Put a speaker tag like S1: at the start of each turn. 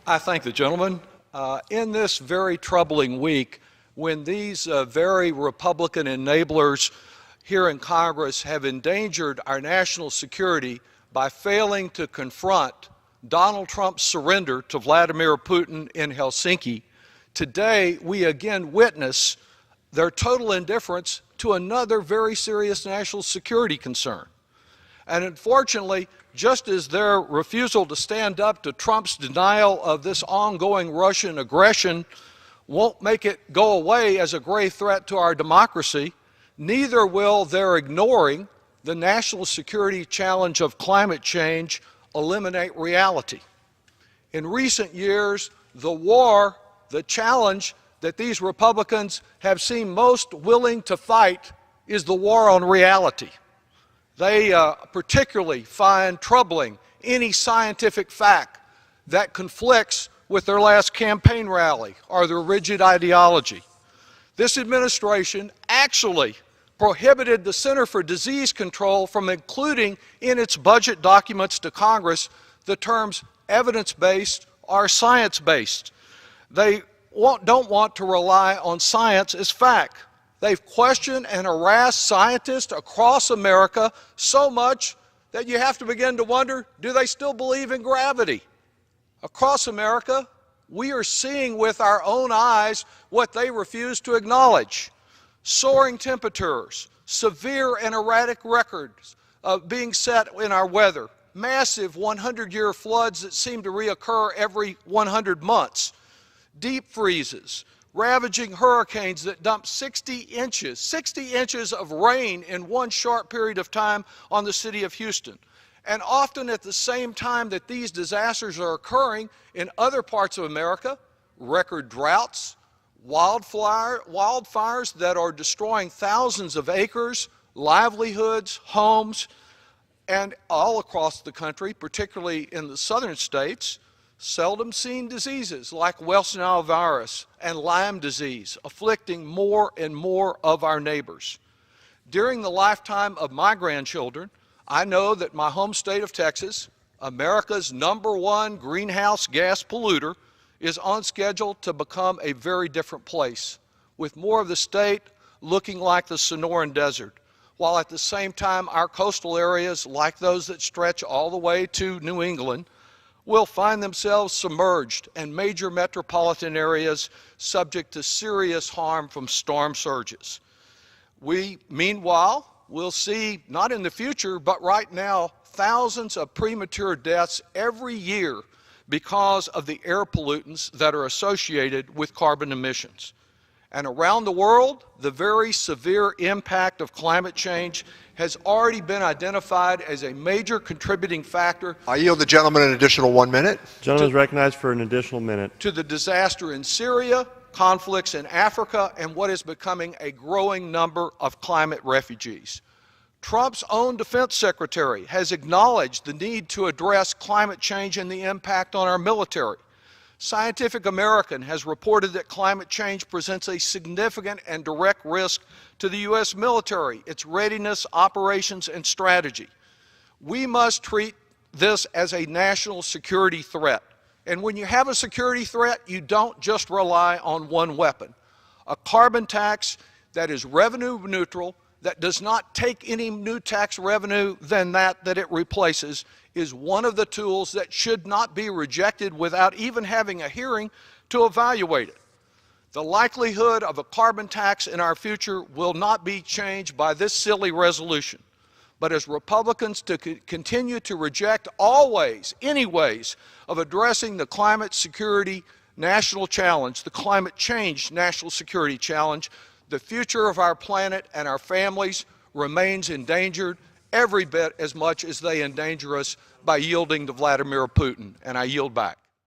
S1: I thank the gentleman. In this very troubling week, when these very Republican enablers here in Congress have endangered our national security by failing to confront Donald Trump's surrender to Vladimir Putin in Helsinki, today we again witness their total indifference to another very serious national security concern. And unfortunately, just as their refusal to stand up to Trump's denial of this ongoing Russian aggression won't make it go away as a grave threat to our democracy, neither will their ignoring the national security challenge of climate change eliminate reality. In recent years, the challenge that these Republicans have seemed most willing to fight is the war on reality. They particularly find troubling any scientific fact that conflicts with their last campaign rally or their rigid ideology. This administration actually prohibited the Center for Disease Control from including in its budget documents to Congress the terms evidence-based or science-based. They don't want to rely on science as fact. They've questioned and harassed scientists across America so much that you have to begin to wonder, do they still believe in gravity? Across America, we are seeing with our own eyes what they refuse to acknowledge. Soaring temperatures, severe and erratic records being set in our weather, massive 100-year floods that seem to reoccur every 100 months, deep freezes, ravaging hurricanes that dump 60 inches of rain in one short period of time on the city of Houston. And often at the same time that these disasters are occurring in other parts of America, record droughts, wildfires that are destroying thousands of acres, livelihoods, homes, and all across the country, particularly in the southern states, seldom seen diseases like West Nile virus and Lyme disease afflicting more and more of our neighbors. During the lifetime of my grandchildren, I know that my home state of Texas, America's #1 greenhouse gas polluter, is on schedule to become a very different place, with more of the state looking like the Sonoran Desert, while at the same time our coastal areas, like those that stretch all the way to New England, will find themselves submerged and major metropolitan areas subject to serious harm from storm surges. We, meanwhile, will see, not in the future, but right now, thousands of premature deaths every year because of the air pollutants that are associated with carbon emissions. And around the world, the very severe impact of climate change has already been identified as a major contributing factor.
S2: I yield the gentleman an additional 1 minute.
S3: The gentleman is recognized for an additional minute.
S1: To the disaster in Syria, conflicts in Africa, and what is becoming a growing number of climate refugees. Trump's own defense secretary has acknowledged the need to address climate change and the impact on our military. Scientific American has reported that climate change presents a significant and direct risk to the U.S. military, its readiness, operations, and strategy. We must treat this as a national security threat. And when you have a security threat, you don't just rely on one weapon. A carbon tax that is revenue neutral, that does not take any new tax revenue than that it replaces, is one of the tools that should not be rejected without even having a hearing to evaluate it. The likelihood of a carbon tax in our future will not be changed by this silly resolution. But as Republicans continue to reject all ways, any ways, of addressing the climate security national challenge, the climate change national security challenge, the future of our planet and our families remains endangered every bit as much as they endanger us by yielding to Vladimir Putin. And I yield back.